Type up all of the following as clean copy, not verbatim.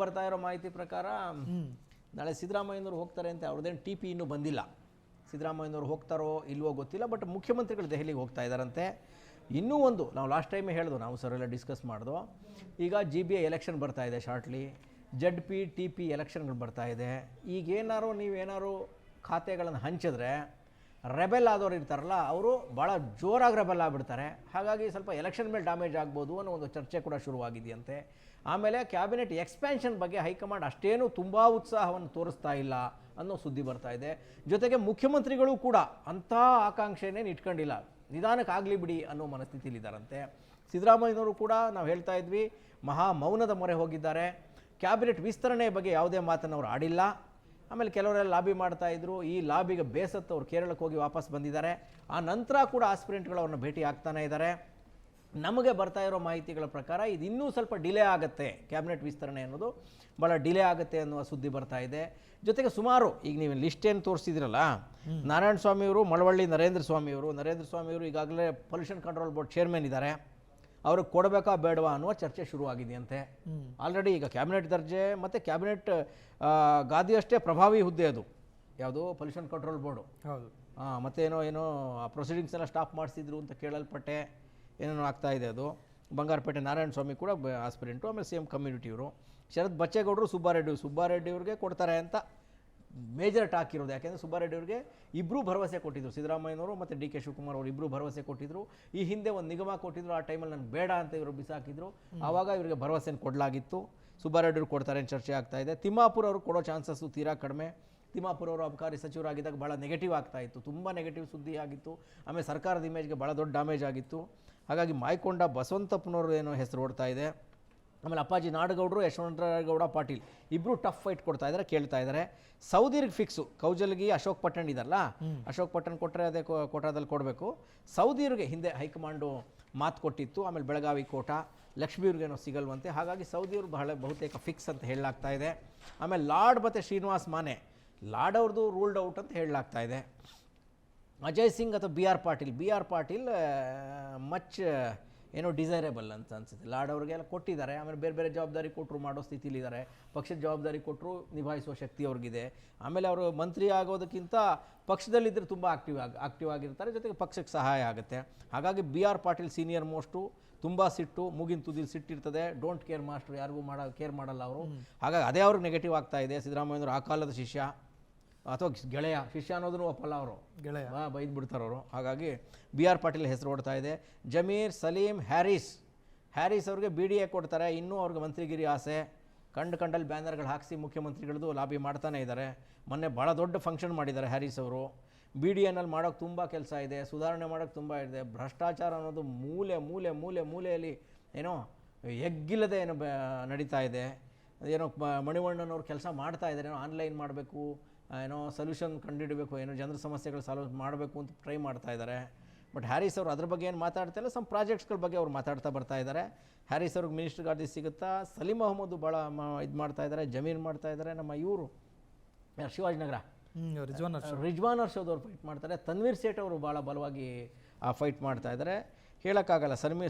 ಬರ್ತಾ ಇರೋ ಮಾಹಿತಿ ಪ್ರಕಾರ ನಾಳೆ ಸಿದ್ದರಾಮಯ್ಯನವರು ಹೋಗ್ತಾರೆ ಅಂತ ಅವ್ರದ್ದೇನು ಟಿ ಪಿ ಇನ್ನೂ ಬಂದಿಲ್ಲ. ಸಿದ್ದರಾಮಯ್ಯನವರು ಹೋಗ್ತಾರೋ ಇಲ್ವೋ ಗೊತ್ತಿಲ್ಲ, ಬಟ್ ಮುಖ್ಯಮಂತ್ರಿಗಳು ದೆಹಲಿಗೆ ಹೋಗ್ತಾ ಇದ್ದಾರಂತೆ. ಇನ್ನೂ ಒಂದು ನಾವು ಲಾಸ್ಟ್ ಟೈಮೇ ಹೇಳಿದ್ವು, ನಾವು ಸರ್ ಎಲ್ಲ ಡಿಸ್ಕಸ್ ಮಾಡಿದ್ವು. ಈಗ GBA ಎಲೆಕ್ಷನ್ ಬರ್ತಾ ಇದೆ ಶಾರ್ಟ್ಲಿ, ZP TP ಎಲೆಕ್ಷನ್ಗಳು ಬರ್ತಾ ಇದೆ. ಈಗೇನಾರು ನೀವೇನಾರು ಖಾತೆಗಳನ್ನು ಹಂಚಿದ್ರೆ ರೆಬೆಲ್ ಆದವ್ರು ಇರ್ತಾರಲ್ಲ ಅವರು ಭಾಳ ಜೋರಾಗಿ ರೆಬೆಲ್ ಆಗಿಬಿಡ್ತಾರೆ. ಹಾಗಾಗಿ ಸ್ವಲ್ಪ ಎಲೆಕ್ಷನ್ ಮೇಲೆ ಡ್ಯಾಮೇಜ್ ಆಗ್ಬೋದು ಅನ್ನೋ ಒಂದು ಚರ್ಚೆ ಕೂಡ ಶುರುವಾಗಿದೆಯಂತೆ. ಆಮೇಲೆ ಕ್ಯಾಬಿನೆಟ್ ಎಕ್ಸ್ಪ್ಯಾನ್ಷನ್ ಬಗ್ಗೆ ಹೈಕಮಾಂಡ್ ಅಷ್ಟೇನು ತುಂಬ ಉತ್ಸಾಹವನ್ನು ತೋರಿಸ್ತಾ ಇಲ್ಲ ಅನ್ನೋ ಸುದ್ದಿ ಬರ್ತಾ ಇದೆ. ಜೊತೆಗೆ ಮುಖ್ಯಮಂತ್ರಿಗಳು ಕೂಡ ಅಂಥ ಆಕಾಂಕ್ಷೆನೇ ಇಟ್ಕೊಂಡಿಲ್ಲ, ನಿಧಾನಕ್ಕೆ ಆಗಲಿ ಬಿಡಿ ಅನ್ನೋ ಮನಸ್ಥಿತಿಲಿದ್ದಾರಂತೆ. ಸಿದ್ದರಾಮಯ್ಯನವರು ಕೂಡ ನಾವು ಹೇಳ್ತಾ ಇದ್ವಿ ಮಹಾ ಮೌನದ ಮೊರೆ ಹೋಗಿದ್ದಾರೆ. ಕ್ಯಾಬಿನೆಟ್ ವಿಸ್ತರಣೆ ಬಗ್ಗೆ ಯಾವುದೇ ಮಾತನ್ನು ಅವರು ಆಡಿಲ್ಲ. ಆಮೇಲೆ ಕೆಲವರೆಲ್ಲ ಲಾಬಿ ಮಾಡ್ತಾಯಿದ್ರು, ಈ ಲಾಬಿಗೆ ಬೇಸತ್ತು ಅವ್ರು ಕೇರಳಕ್ಕೆ ಹೋಗಿ ವಾಪಸ್ ಬಂದಿದ್ದಾರೆ. ಆ ನಂತರ ಕೂಡ ಆಸ್ಪಿರೆಂಟ್ಗಳು ಅವ್ರನ್ನ ಭೇಟಿ ಆಗ್ತಾನೆ ಇದ್ದಾರೆ. ನಮಗೆ ಬರ್ತಾ ಇರೋ ಮಾಹಿತಿಗಳ ಪ್ರಕಾರ ಇದು ಇನ್ನೂ ಸ್ವಲ್ಪ ಡಿಲೇ ಆಗುತ್ತೆ, ಕ್ಯಾಬಿನೆಟ್ ವಿಸ್ತರಣೆ ಅನ್ನೋದು ಭಾಳ ಡಿಲೇ ಆಗುತ್ತೆ ಅನ್ನುವ ಸುದ್ದಿ ಬರ್ತಾ ಇದೆ. ಜೊತೆಗೆ ಸುಮಾರು ಈಗ ನೀವು ಲಿಸ್ಟ್ ಏನು ತೋರಿಸಿದಿರಲ್ಲ, ನಾರಾಯಣ ಸ್ವಾಮಿಯವರು, ಮಳವಳ್ಳಿ ನರೇಂದ್ರ ಸ್ವಾಮಿಯವರು ಈಗಾಗಲೇ ಪೊಲ್ಯೂಷನ್ ಕಂಟ್ರೋಲ್ ಬೋರ್ಡ್ ಚೇರ್ಮನ್ ಇದ್ದಾರೆ. ಅವ್ರಿಗೆ ಕೊಡಬೇಕಾ ಬೇಡವಾ ಅನ್ನುವ ಚರ್ಚೆ ಶುರುವಾಗಿದೆಯಂತೆ. ಆಲ್ರೆಡಿ ಈಗ ಕ್ಯಾಬಿನೆಟ್ ದರ್ಜೆ ಮತ್ತು ಕ್ಯಾಬಿನೆಟ್ ಗಾದಿಯಷ್ಟೇ ಪ್ರಭಾವಿ ಹುದ್ದೆ ಅದು, ಯಾವುದು ಪೊಲ್ಯೂಷನ್ ಕಂಟ್ರೋಲ್ ಬೋರ್ಡು. ಹೌದು. ಮತ್ತೇನೋ ಪ್ರೊಸೀಡಿಂಗ್ಸ್ ಎಲ್ಲ ಸ್ಟಾಪ್ ಮಾಡಿಸಿದ್ರು ಅಂತ ಕೇಳಲ್ಪಟ್ಟೆ, ಏನೇನೋ ಆಗ್ತಾ ಇದೆ ಅದು. ಬಂಗಾರಪೇಟೆ ನಾರಾಯಣ ಸ್ವಾಮಿ ಕೂಡ ಆಸ್ಪಿರೆಂಟು. ಆಮೇಲೆ ಸೇಮ್ ಕಮ್ಯುನಿಟಿಯವರು. ಶರತ್ ಬಚ್ಚೇಗೌಡರು ಸುಬ್ಬಾರೆಡ್ಡಿ ಅವ್ರಿಗೆ ಕೊಡ್ತಾರೆ ಅಂತ ಮೇಜರ್ ಟಾಕ್ ಇರೋದು. ಯಾಕೆಂದರೆ ಸುಬ್ಬಾರೆಡ್ಡಿ ಅವ್ರಿಗೆ ಇಬ್ಬರೂ ಭರವಸೆ ಕೊಟ್ಟಿದ್ರು, ಸಿದ್ದರಾಮಯ್ಯನವರು ಮತ್ತು DK ಶಿವಕುಮಾರ್ ಅವರು ಇಬ್ಬರೂ ಭರವಸೆ ಕೊಟ್ಟಿದ್ರು. ಈ ಹಿಂದೆ ಒಂದು ನಿಗಮ ಕೊಟ್ಟಿದ್ರು, ಆ ಟೈಮಲ್ಲಿ ನಾನು ಬೇಡ ಅಂತ ಇವರು ಬಿಸಾಕಿದ್ರು. ಆವಾಗ ಇವರಿಗೆ ಭರವಸೆನ ಕೊಡಲಾಗಿತ್ತು. ಸುಬ್ಬಾರೆಡ್ಡಿ ಅವರು ಕೊಡ್ತಾರೆ ಅಂತ ಚರ್ಚೆ ಆಗ್ತಾ ಇದೆ. ತಿಮ್ಮಾಪುರ ಅವರು ಕೊಡೋ ಚಾನ್ಸಸ್ಸು ತೀರಾ ಕಡಿಮೆ. ತಿಮ್ಮಾಪುರ ಅವರು ಅಬಕಾರಿ ಸಚಿವರಾಗಿದ್ದಾಗ ಭಾಳ ನೆಗೆಟಿವ್ ಆಗ್ತಾ ಇತ್ತು, ತುಂಬ ನೆಗೆಟಿವ್ ಸುದ್ದಿ ಆಗಿತ್ತು. ಆಮೇಲೆ ಸರ್ಕಾರದ ಇಮೇಜ್ಗೆ ಭಾಳ ದೊಡ್ಡ ಡ್ಯಾಮೇಜ್ ಆಗಿತ್ತು. ಹಾಗಾಗಿ ಮಾಯ್ಕೊಂಡ ಬಸವಂತಪ್ಪನವರು ಏನೋ ಹೆಸರು ಓಡ್ತಾ ಇದೆ. ಆಮೇಲೆ ಅಪ್ಪಾಜಿ ನಾಡಗೌಡರು, ಯಶವಂತಗೌಡ ಪಾಟೀಲ್ ಇಬ್ಬರು ಟಫ್ ಫೈಟ್ ಕೊಡ್ತಾ ಇದ್ದಾರೆ, ಕೇಳ್ತಾ ಇದ್ದಾರೆ. ಸೌದಿರ್ಗೆ ಫಿಕ್ಸು, ಕೌಜಲ್ಗಿ ಅಶೋಕ್ ಪಟ್ಟಣ್ ಇದಾರಲ್ಲ, ಅಶೋಕ್ ಪಟ್ಟಣ್ ಕೊಟ್ಟರೆ ಅದೇ ಕೋಟಾದಲ್ಲಿ ಕೊಡಬೇಕು. ಸೌದಿಯವ್ರಿಗೆ ಹಿಂದೆ ಹೈಕಮಾಂಡು ಮಾತು ಕೊಟ್ಟಿತ್ತು. ಆಮೇಲೆ ಬೆಳಗಾವಿ ಕೋಟ, ಲಕ್ಷ್ಮೀವ್ರಿಗೇನೋ ಸಿಗಲ್ವಂತೆ. ಹಾಗಾಗಿ ಸೌದಿಯವರು ಬಹುತೇಕ ಫಿಕ್ಸ್ ಅಂತ ಹೇಳಲಾಗ್ತಾ ಇದೆ. ಆಮೇಲೆ ಲಾರ್ಡ್ ಮತ್ತು ಶ್ರೀನಿವಾಸ್ ಮಾನೆ, ಲಾರ್ಡ್ ಅವ್ರದ್ದು ರೂಲ್ಡ್ ಔಟ್ ಅಂತ ಹೇಳಲಾಗ್ತಾ ಇದೆ. ಅಜಯ್ ಸಿಂಗ್ ಅಥವಾ ಬಿ ಆರ್ ಪಾಟೀಲ್ ಮಚ್ ಏನೋ ಡಿಸೈರೇಬಲ್ ಅಂತ ಅನ್ಸುತ್ತೆ. ಲಾರ್ಡ್ ಅವ್ರಿಗೆಲ್ಲ ಕೊಟ್ಟಿದ್ದಾರೆ. ಆಮೇಲೆ ಬೇರೆ ಬೇರೆ ಜವಾಬ್ದಾರಿ ಕೊಟ್ಟರು, ಮಾಡೋ ಸ್ಥಿತಿಲಿದ್ದಾರೆ. ಪಕ್ಷದ ಜವಾಬ್ದಾರಿ ಕೊಟ್ಟರು, ನಿಭಾಯಿಸುವ ಶಕ್ತಿ ಅವ್ರಿಗಿದೆ. ಆಮೇಲೆ ಅವರು ಮಂತ್ರಿ ಆಗೋದಕ್ಕಿಂತ ಪಕ್ಷದಲ್ಲಿದ್ದರೆ ತುಂಬ ಆಕ್ಟಿವ್ ಆಗಿರ್ತಾರೆ, ಜೊತೆಗೆ ಪಕ್ಷಕ್ಕೆ ಸಹಾಯ ಆಗುತ್ತೆ. ಹಾಗಾಗಿ BR ಪಾಟೀಲ್ ಸೀನಿಯರ್ ಮೋಸ್ಟು, ತುಂಬ ಸಿಟ್ಟು, ಮೂಗಿನ ತುದಿಲಿ ಸಿಟ್ಟಿರ್ತದೆ. ಡೋಂಟ್ ಕೇರ್ ಮಾಸ್ಟರ್, ಯಾರಿಗೂ ಕೇರ್ ಮಾಡಲ್ಲ ಅವರು. ಹಾಗಾಗಿ ಅದೇ ಅವ್ರಿಗೆ ನೆಗೆಟಿವ್ ಆಗ್ತಾ ಇದೆ. ಸಿದ್ದರಾಮಯ್ಯನವರು ಆ ಕಾಲದ ಶಿಷ್ಯ ಅಥವಾ ಗೆಳೆಯ, ಶಿಷ್ಯ ಅನ್ನೋದನ್ನು ಒಪ್ಪಲ್ಲ ಅವರು, ಗೆಳೆಯ ಬೈದು ಬಿಡ್ತಾರೆ ಅವರು. ಹಾಗಾಗಿ BR ಪಾಟೀಲ್ ಹೆಸರು ಓಡ್ತಾ ಇದೆ. ಜಮೀರ್, ಸಲೀಂ, ಹ್ಯಾರಿಸ್ ಅವ್ರಿಗೆ BDA ಕೊಡ್ತಾರೆ. ಇನ್ನೂ ಅವ್ರಿಗೆ ಮಂತ್ರಿಗಿರಿ ಆಸೆ. ಕಂಡಲ್ಲಿ ಬ್ಯಾನರ್ಗಳು ಹಾಕಿಸಿ ಮುಖ್ಯಮಂತ್ರಿಗಳದ್ದು ಲಾಬಿ ಮಾಡ್ತಾನೆ ಇದ್ದಾರೆ. ಮೊನ್ನೆ ಭಾಳ ದೊಡ್ಡ ಫಂಕ್ಷನ್ ಮಾಡಿದ್ದಾರೆ ಹ್ಯಾರಿಸ್ ಅವರು. BDAನಲ್ಲಿ ಮಾಡೋಕ್ಕೆ ತುಂಬ ಕೆಲಸ ಇದೆ, ಸುಧಾರಣೆ ಮಾಡೋಕ್ಕೆ ತುಂಬ ಇದೆ. ಭ್ರಷ್ಟಾಚಾರ ಅನ್ನೋದು ಮೂಲೆಯಲ್ಲಿ ಏನೋ ಎಗ್ಗಿಲ್ಲದೆ ಏನೋ ನಡೀತಾ ಇದೆ. ಏನೋ ಮಣಿವಣ್ಣನವ್ರು ಕೆಲಸ ಮಾಡ್ತಾ ಇದ್ದಾರೆ, ಏನೋ ಆನ್ಲೈನ್ ಮಾಡಬೇಕು, ಏನೋ ಸೊಲ್ಯೂಷನ್ ಕಂಡುಹಿಡಬೇಕು, ಏನೋ ಜನರ ಸಮಸ್ಯೆಗಳು ಸಾಲ್ವ್ ಮಾಡಬೇಕು ಅಂತ ಟ್ರೈ ಮಾಡ್ತಾ ಇದ್ದಾರೆ. ಬಟ್ ಹ್ಯಾರಿಸ್ ಅವರು ಅದ್ರ ಬಗ್ಗೆ ಏನು ಮಾತಾಡ್ತಾ ಇಲ್ಲ. ಸಮ್ ಪ್ರಾಜೆಕ್ಟ್ಸ್ಗಳ ಬಗ್ಗೆ ಅವ್ರು ಮಾತಾಡ್ತಾ ಬರ್ತಾ ಇದ್ದಾರೆ. ಹ್ಯಾರಿಸ್ ಅವ್ರಿಗೆ ಮಿನಿಸ್ಟರ್ ಗಾದಿ ಸಿಗುತ್ತಾ. ಸಲೀಂ ಅಹಮದ್ ಭಾಳ ಇದು ಮಾಡ್ತಾ ಇದ್ದಾರೆ, ಜಮೀನ್ ಮಾಡ್ತಾ ಇದ್ದಾರೆ. ನಮ್ಮ ಇವರು ಶಿವಾಜಿನಗರ ರಿಜ್ವಾನ್ ಅರ್ಷದವ್ರು ಫೈಟ್ ಮಾಡ್ತಾರೆ. ತನ್ವೀರ್ ಸೇಠ್ ಅವರು ಭಾಳ ಬಲವಾಗಿ ಫೈಟ್ ಮಾಡ್ತಾ ಇದ್ದಾರೆ. ಹೇಳೋಕ್ಕಾಗಲ್ಲ,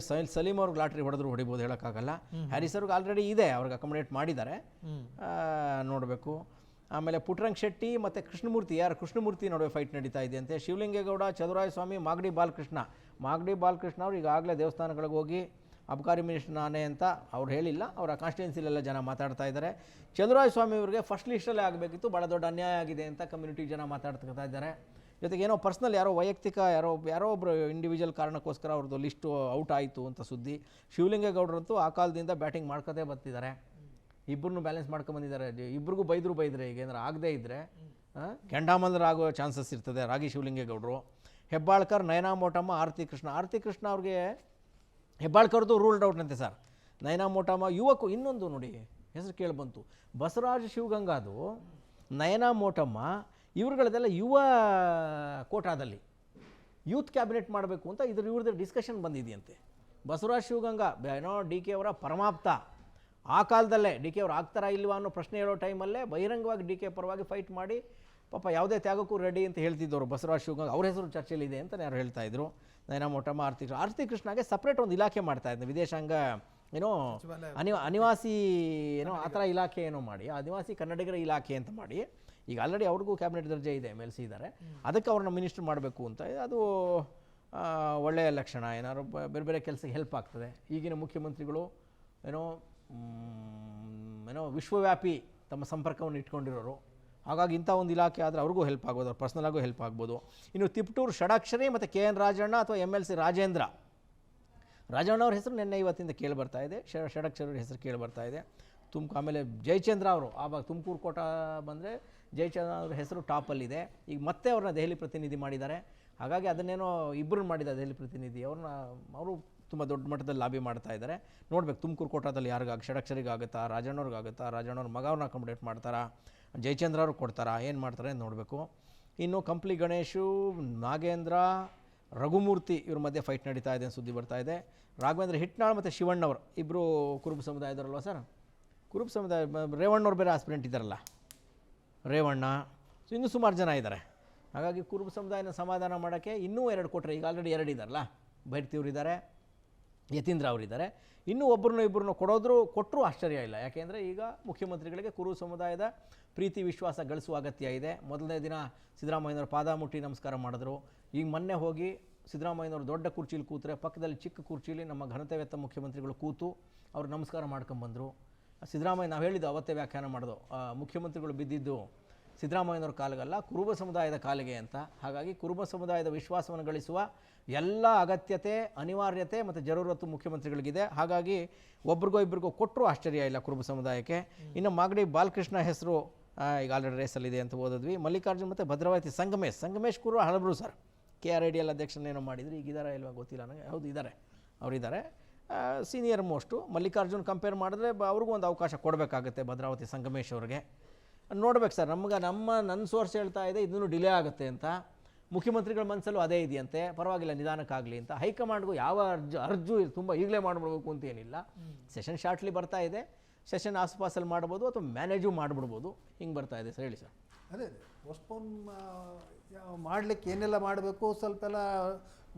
ಸಲೀಂ ಅವ್ರಿಗೆ ಲಾಟ್ರಿ ಹೊಡಿಬೋದು, ಹೇಳೋಕ್ಕಾಗಲ್ಲ. ಹ್ಯಾರಿಸ್ ಅವ್ರಿಗೆ ಆಲ್ರೆಡಿ ಇದೆ, ಅವ್ರಿಗೆ ಅಕಾಮಡೇಟ್ ಮಾಡಿದ್ದಾರೆ, ನೋಡಬೇಕು. ಆಮೇಲೆ ಪುಟ್ಟರಂಗ ಶೆಟ್ಟಿ ಮತ್ತು ಕೃಷ್ಣಮೂರ್ತಿ ನಡುವೆ ಫೈಟ್ ನಡೀತಾ ಇದೆಯಂತೆ. ಶಿವಲಿಂಗೇಗೌಡ, ಚದುರಾಯಸ್ವಾಮಿ, ಮಾಗಡಿ ಬಾಲಕೃಷ್ಣ ಅವರು ಈಗಾಗಲೇ ದೇವಸ್ಥಾನಗಳಿಗೆ ಹೋಗಿ ಅಬಕಾರಿ ಮಿನಿಸ್ಟರ್ ನಾನೇ ಅಂತ ಅವ್ರು ಹೇಳಿಲ್ಲ, ಅವರ ಕಾನ್ಸ್ಟಿಟ್ಯೂನ್ಸಿಲೆಲ್ಲ ಜನ ಮಾತಾಡ್ತಾ ಇದ್ದಾರೆ. ಚಂದ್ರರಾಯಸ್ವಾಮಿ ಅವರಿಗೆ ಫಸ್ಟ್ ಲಿಸ್ಟಲ್ಲೇ ಆಗಬೇಕಿತ್ತು, ಭಾಳ ದೊಡ್ಡ ಅನ್ಯಾಯ ಆಗಿದೆ ಅಂತ ಕಮ್ಯುನಿಟಿ ಜನ ಮಾತಾಡ್ತಾ ಇದ್ದಾರೆ. ಜೊತೆಗೆ ಏನೋ ಪರ್ಸ್ನಲ್ ವೈಯಕ್ತಿಕ ಯಾರೋ ಒಬ್ಬರು ಇಂಡಿವಿಜುವಲ್ ಕಾರಣಕ್ಕೋಸ್ಕರ ಅವ್ರದ್ದು ಲಿಸ್ಟು ಔಟ್ ಆಯಿತು ಅಂತ ಸುದ್ದಿ. ಶಿವಲಿಂಗೇಗೌಡರಂತೂ ಆ ಕಾಲದಿಂದ ಬ್ಯಾಟಿಂಗ್ ಮಾಡ್ಕೋತೇ ಬರ್ತಿದ್ದಾರೆ, ಇಬ್ಬರನ್ನು ಬ್ಯಾಲೆನ್ಸ್ ಮಾಡ್ಕೊಂಬಂದಿದ್ದಾರೆ. ಇಬ್ಬರಿಗೂ ಬೈದ್ರೆ ಈಗ ಏನಾರು ಆಗದೇ ಇದ್ದರೆ ಕೆಂಡಾಮಂದ್ರ ಆಗೋ ಚಾನ್ಸಸ್ ಇರ್ತದೆ. ರಾಗಿ ಶಿವಲಿಂಗೇಗೌಡರು, ಹೆಬ್ಬಾಳ್ಕರ್, ನಯನಾ ಮೋಟಮ್ಮ, ಆರತಿ ಕೃಷ್ಣ ಅವ್ರಿಗೆ ಹೆಬ್ಬಾಳ್ಕರ್ದು ರೂಲ್ಡ್ ಔಟ್ನಂತೆ ಸರ್. ನಯನಾ ಮೋಟಮ್ಮ ಯುವಕು, ಇನ್ನೊಂದು ನೋಡಿ ಹೆಸರು ಕೇಳಿ ಬಂತು, ಬಸವರಾಜ ಶಿವಗಂಗಾದು, ನಯನಾ ಮೋಟಮ್ಮ ಇವ್ರುಗಳದೆಲ್ಲ ಯುವ ಕೋಟಾದಲ್ಲಿ ಯೂತ್ ಕ್ಯಾಬಿನೆಟ್ ಮಾಡಬೇಕು ಅಂತ ಇವ್ರದ್ದು ಡಿಸ್ಕಷನ್ ಬಂದಿದೆಯಂತೆ. ಬಸವರಾಜ ಶಿವಗಂಗಾ ಏನೋ DK ಅವರ ಪರಮಾಪ್ತ. ಆ ಕಾಲದಲ್ಲೇ DK ಅವ್ರು ಆಗ್ತಾರಾ ಇಲ್ವಾ ಅನ್ನೋ ಪ್ರಶ್ನೆ ಹೇಳೋ ಟೈಮಲ್ಲೇ ಬಹಿರಂಗವಾಗಿ DK ಪರವಾಗಿ ಫೈಟ್ ಮಾಡಿ ಪಾಪ ಯಾವುದೇ ತ್ಯಾಗಕ್ಕೂ ರೆಡಿ ಅಂತ ಹೇಳ್ತಿದ್ದವರು ಬಸವರಾಜ ಶಿವಗಂಗಾ. ಅವ್ರ ಹೆಸರು ಚರ್ಚೆಯಲ್ಲಿದೆ ಅಂತ ಯಾರು ಹೇಳ್ತಾಯಿದ್ರು. ನಯನಾ ಮೋಟಮ್ಮ, ಆರತಿ ಕೃಷ್ಣಗೆ ಸಪ್ರೇಟ್ ಒಂದು ಇಲಾಖೆ ಮಾಡ್ತಾಯಿದ್ದೆ, ವಿದೇಶಾಂಗ ಏನೋ ಅನಿವಾಸಿ ಏನೋ ಆ ಥರ ಇಲಾಖೆ ಏನೋ ಮಾಡಿ, ಆದಿವಾಸಿ ಕನ್ನಡಿಗರ ಇಲಾಖೆ ಅಂತ ಮಾಡಿ, ಈಗ ಆಲ್ರೆಡಿ ಅವ್ರಿಗೂ ಕ್ಯಾಬಿನೆಟ್ ದರ್ಜೆ ಇದೆ, MLC ಇದ್ದಾರೆ, ಅದಕ್ಕೆ ಅವ್ರನ್ನ ಮಿನಿಸ್ಟರ್ ಮಾಡಬೇಕು ಅಂತ ಅದು ಒಳ್ಳೆಯ ಲಕ್ಷಣ. ಏನಾದ್ರು ಬೇರೆ ಬೇರೆ ಕೆಲಸಕ್ಕೆ ಹೆಲ್ಪ್ ಆಗ್ತದೆ. ಈಗಿನ ಮುಖ್ಯಮಂತ್ರಿಗಳು ಏನೋ ವಿಶ್ವವ್ಯಾಪಿ ತಮ್ಮ ಸಂಪರ್ಕವನ್ನು ಇಟ್ಕೊಂಡಿರೋರು, ಹಾಗಾಗಿ ಇಂಥ ಒಂದು ಇಲಾಖೆ ಆದರೆ ಅವ್ರಿಗೂ ಹೆಲ್ಪ್ ಆಗ್ಬೋದು, ಅವ್ರು ಪರ್ಸ್ನಲಾಗೂ ಹೆಲ್ಪ್ ಆಗ್ಬೋದು. ಇನ್ನು ತಿಪ್ಟೂರು ಷಡಾಕ್ಷರಿ ಮತ್ತು KN ರಾಜಣ್ಣ ಅಥವಾ MLC ರಾಜೇಂದ್ರ ಅವ್ರ ಹೆಸರು ನಿನ್ನೆ ಇವತ್ತಿಂದ ಕೇಳಿ ಬರ್ತಾ ಇದೆ, ಷಡಕ್ಷರ ಹೆಸರು ಕೇಳಿ ಬರ್ತಾ ಇದೆ. ಆಮೇಲೆ ಜಯಚಂದ್ರ ಅವರು ಆವಾಗ ತುಮಕೂರು ಕೋಟ ಬಂದರೆ ಜಯಚಂದ್ರ ಅವ್ರ ಹೆಸರು ಟಾಪಲ್ಲಿದೆ. ಈಗ ಮತ್ತೆ ಅವ್ರನ್ನ ದೆಹಲಿ ಪ್ರತಿನಿಧಿ ಮಾಡಿದ್ದಾರೆ. ಹಾಗಾಗಿ ಅದನ್ನೇನೋ ಇಬ್ಬರು ಮಾಡಿದ್ದಾರೆ ದೆಹಲಿ ಪ್ರತಿನಿಧಿ, ಅವರು ತುಂಬ ದೊಡ್ಡ ಮಟ್ಟದಲ್ಲಿ ಲಾಬಿ ಮಾಡ್ತಾ ಇದ್ದಾರೆ. ನೋಡ್ಬೇಕು ತುಮಕೂರು ಕೋಟಾದಲ್ಲಿ ಯಾರಿಗಾಗಿ, ಷಡಕ್ಷರಿಗಾಗುತ್ತಾ, ರಾಜಣ್ಣವ್ರಿಗಾಗುತ್ತಾ, ರಾಜಣ್ಣವ್ರ ಮಗವ್ರನ್ನ ಅಕಾಮಿಡೇಟ್ ಮಾಡ್ತಾರಾ, ಜಯಚಂದ್ರ ಅವ್ರಿಗೆ ಕೊಡ್ತಾರಾ, ಏನು ಮಾಡ್ತಾರೆ ಅಂತ ನೋಡಬೇಕು. ಇನ್ನು ಕಂಪ್ಲಿ ಗಣೇಶು, ನಾಗೇಂದ್ರ, ರಘುಮೂರ್ತಿ ಇವ್ರ ಮಧ್ಯೆ ಫೈಟ್ ನಡೀತಾ ಇದೆ ಅಂತ ಸುದ್ದಿ ಬರ್ತಾ ಇದೆ. ರಾಘವೇಂದ್ರ ಹಿಟ್ನಾಳ್ ಮತ್ತು ಶಿವಣ್ಣವ್ರು ಇಬ್ಬರು ಕುರುಬ ಸಮುದಾಯದವರಲ್ವ ಸರ್? ಕುರುಬ ಸಮುದಾಯ ರೇವಣ್ಣವ್ರು ಬೇರೆ ಆಸ್ಪಿರೆಂಟ್ ಇದ್ದಾರಲ್ಲ, ರೇವಣ್ಣ, ಇನ್ನೂ ಸುಮಾರು ಜನ ಇದ್ದಾರೆ. ಹಾಗಾಗಿ ಕುರುಬ ಸಮುದಾಯನ ಸಮಾಧಾನ ಮಾಡೋಕ್ಕೆ ಇನ್ನೂ 2 ಕೊಟ್ಟರೆ, ಈಗ ಆಲ್ರೆಡಿ 2 ಇದ್ದಾರಲ್ಲ, ಭೈರತಿಯವ್ರು ಇದ್ದಾರೆ, ಯತೀಂದ್ರ ಅವರಿದ್ದಾರೆ. ಇನ್ನೂ ಇಬ್ಬರನ್ನು ಕೊಟ್ಟರೂ ಆಶ್ಚರ್ಯ ಇಲ್ಲ. ಯಾಕೆಂದರೆ ಈಗ ಮುಖ್ಯಮಂತ್ರಿಗಳಿಗೆ ಕುರುಬ ಸಮುದಾಯದ ಪ್ರೀತಿ ವಿಶ್ವಾಸ ಗಳಿಸುವ ಅಗತ್ಯ ಇದೆ. ಮೊದಲನೇ ದಿನ ಸಿದ್ದರಾಮಯ್ಯನವ್ರ ಪಾದ ಮುಟ್ಟಿ ನಮಸ್ಕಾರ ಮಾಡಿದ್ರು. ಈಗ ಮೊನ್ನೆ ಹೋಗಿ ಸಿದ್ದರಾಮಯ್ಯನವ್ರು ದೊಡ್ಡ ಕುರ್ಚೀಲಿ ಕೂತ್ರೆ ಪಕ್ಕದಲ್ಲಿ ಚಿಕ್ಕ ಕುರ್ಚೀಲಿ ನಮ್ಮ ಘನತೆವೆತ್ತ ಮುಖ್ಯಮಂತ್ರಿಗಳು ಕೂತು ಅವ್ರು ನಮಸ್ಕಾರ ಮಾಡ್ಕೊಂಬಂದರು. ಸಿದ್ದರಾಮಯ್ಯ ನಾವು ಹೇಳಿದ್ದು ಅವತ್ತೇ ವ್ಯಾಖ್ಯಾನ ಮಾಡೋದು, ಮುಖ್ಯಮಂತ್ರಿಗಳು ಬಿದ್ದಿದ್ದು ಸಿದ್ದರಾಮಯ್ಯನವ್ರ ಕಾಲಿಗಲ್ಲ, ಕುರುಬ ಸಮುದಾಯದ ಕಾಲಿಗೆ ಅಂತ. ಹಾಗಾಗಿ ಕುರುಬ ಸಮುದಾಯದ ವಿಶ್ವಾಸವನ್ನು ಗಳಿಸುವ ಎಲ್ಲ ಅಗತ್ಯತೆ, ಅನಿವಾರ್ಯತೆ ಮತ್ತು ಜರೂರತ್ತು ಮುಖ್ಯಮಂತ್ರಿಗಳಿಗಿದೆ. ಹಾಗಾಗಿ ಇಬ್ಬರಿಗೋ ಕೊಟ್ಟರೂ ಆಶ್ಚರ್ಯ ಇಲ್ಲ ಕುರುಬ ಸಮುದಾಯಕ್ಕೆ. ಇನ್ನು ಮಾಗಡಿ ಬಾಲಕೃಷ್ಣ ಹೆಸರು ಈಗ ಆಲ್ರೆಡಿ ರೇಸಲ್ಲಿದೆ ಅಂತ ಓದಿದ್ವಿ. ಮಲ್ಲಿಕಾರ್ಜುನ್ ಮತ್ತು ಭದ್ರಾವತಿ ಸಂಗಮೇಶ್ ಕೂಡ ಹಳಬ್ರು ಸರ್. KRIDL ಅಧ್ಯಕ್ಷನೇನೋ ಮಾಡಿದ್ರು, ಈಗ ಇದ್ದಾರೆ ಇಲ್ವಾ ಗೊತ್ತಿಲ್ಲ ನನಗೆ. ಹೌದು ಇದ್ದಾರೆ, ಅವರಿದ್ದಾರೆ, ಸೀನಿಯರ್ ಮೋಸ್ಟು. ಮಲ್ಲಿಕಾರ್ಜುನ್ ಕಂಪೇರ್ ಮಾಡಿದ್ರೆ ಅವ್ರಿಗೂ ಒಂದು ಅವಕಾಶ ಕೊಡಬೇಕಾಗುತ್ತೆ ಭದ್ರಾವತಿ ಸಂಗಮೇಶ್ ಅವ್ರಿಗೆ. ನೋಡ್ಬೇಕು ಸರ್, ನನ್ನ ಸೋರ್ಸ್ ಹೇಳ್ತಾ ಇದೆ ಇದನ್ನು ಡಿಲೇ ಆಗುತ್ತೆ ಅಂತ. ಮುಖ್ಯಮಂತ್ರಿಗಳ ಮನಸ್ಸಲ್ಲೂ ಅದೇ ಇದೆಯಂತೆ, ಪರವಾಗಿಲ್ಲ ನಿಧಾನಕ್ಕಾಗಲಿ ಅಂತ. ಹೈಕಮಾಂಡ್ಗೂ ಯಾವ ಅರ್ಜು ತುಂಬ ಈಗಲೇ ಮಾಡಬೇಕು ಅಂತ ಏನಿಲ್ಲ. ಸೆಷನ್ ಶಾರ್ಟ್ಲಿ ಬರ್ತಾ ಇದೆ, ಸೆಷನ್ ಆಸುಪಾಸಲ್ಲಿ ಮಾಡ್ಬೋದು ಅಥವಾ ಮ್ಯಾನೇಜು ಮಾಡಿಬಿಡ್ಬೋದು. ಹಿಂಗೆ ಬರ್ತಾ ಇದೆ ಸರ್. ಹೇಳಿ ಸರ್. ಅದೇ ಪೋಸ್ಟ್ಪೋನ್ ಮಾಡಲಿಕ್ಕೆ ಏನೆಲ್ಲ ಮಾಡಬೇಕು, ಸ್ವಲ್ಪ ಎಲ್ಲ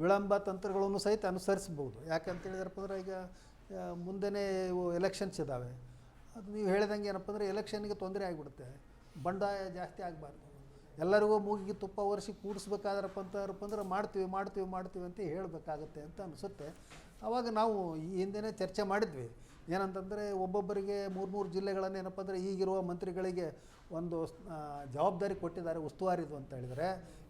ವಿಳಂಬ ತಂತ್ರಗಳನ್ನು ಸಹಿತ ಅನುಸರಿಸ್ಬೋದು. ಯಾಕಂತ ಹೇಳಿದ್ರಪ್ಪ ಅಂದ್ರೆ ಈಗ ಮುಂದೆನೇ ಇವು ಎಲೆಕ್ಷನ್ಸ್ ಇದ್ದಾವೆ. ಅದು ನೀವು ಹೇಳಿದಂಗೆ ಏನಪ್ಪ ಅಂದರೆ ಎಲೆಕ್ಷನ್ಗೆ ತೊಂದರೆ ಆಗಿಬಿಡುತ್ತೆ, ಬಂಡಾಯ ಜಾಸ್ತಿ ಆಗಬಾರ್ದು. ಎಲ್ಲರಿಗೂ ಮೂಗಿಗೆ ತುಪ್ಪ ಒರೆಸಿ ಕೂಡಿಸ್ಬೇಕಾದ್ರಪ್ಪ ಅಂದ್ರೆ ಮಾಡ್ತೀವಿ ಅಂತ ಹೇಳಬೇಕಾಗತ್ತೆ ಅಂತ ಅನಿಸುತ್ತೆ. ಆವಾಗ ನಾವು ಈ ಹಿಂದೆನೇ ಚರ್ಚೆ ಮಾಡಿದ್ವಿ. ಏನಂತಂದರೆ ಒಬ್ಬೊಬ್ಬರಿಗೆ 3 ಜಿಲ್ಲೆಗಳನ್ನು ಏನಪ್ಪ ಅಂದರೆ ಈಗಿರುವ ಮಂತ್ರಿಗಳಿಗೆ ಒಂದು ಜವಾಬ್ದಾರಿ ಕೊಟ್ಟಿದ್ದಾರೆ, ಉಸ್ತುವಾರಿದು ಅಂತ ಹೇಳಿದರೆ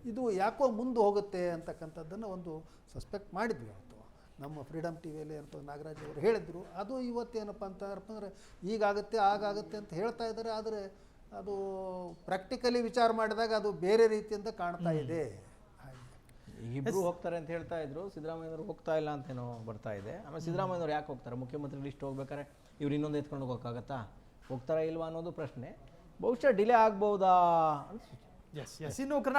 ಇದು ಯಾಕೋ ಮುಂದೆ ಹೋಗುತ್ತೆ ಅಂತಕ್ಕಂಥದ್ದನ್ನು ಒಂದು ಸಸ್ಪೆಕ್ಟ್ ಮಾಡಿದ್ವಿ ಅವತ್ತು. ನಮ್ಮ ಫ್ರೀಡಮ್ ಟಿವಿಯಲ್ಲಿ ಏನಪ್ಪ ನಾಗರಾಜ್ ಅವರು ಹೇಳಿದರು. ಅದು ಇವತ್ತೇನಪ್ಪ ಅಂದರೆ ಈಗಾಗುತ್ತೆ ಆಗಾಗುತ್ತೆ ಅಂತ ಹೇಳ್ತಾ ಇದ್ದಾರೆ. ಆದರೆ ಅದು ಪ್ರಾಕ್ಟಿಕಲಿ ವಿಚಾರ ಮಾಡಿದಾಗ ಅದು ಬೇರೆ ರೀತಿಯಿಂದ ಕಾಣ್ತಾ ಇದೆ. ಇಬ್ಬರು ಹೋಗ್ತಾರೆ ಅಂತ ಹೇಳ್ತಾ ಇದ್ರು, ಸಿದ್ದರಾಮಯ್ಯನವರು ಹೋಗ್ತಾ ಇಲ್ಲ ಅಂತೇನೋ ಬರ್ತಾ ಇದೆ. ಆಮೇಲೆ ಸಿದ್ದರಾಮಯ್ಯನವ್ರು ಯಾಕೆ ಹೋಗ್ತಾರೆ? ಮುಖ್ಯಮಂತ್ರಿ ಲಿಸ್ಟ್ ಹೋಗ್ಬೇಕಾರೆ ಇವ್ರು ಇನ್ನೊಂದು ಎತ್ಕೊಂಡು ಹೋಗೋಕ್ಕಾಗತ್ತಾ? ಹೋಗ್ತಾರಾ ಇಲ್ವಾ ಅನ್ನೋದು ಪ್ರಶ್ನೆ. ಬಹುಶಃ ಡಿಲೇ ಆಗ್ಬೋದಾ ಅನ್ಸುತ್ತೆ. ಇನ್ನು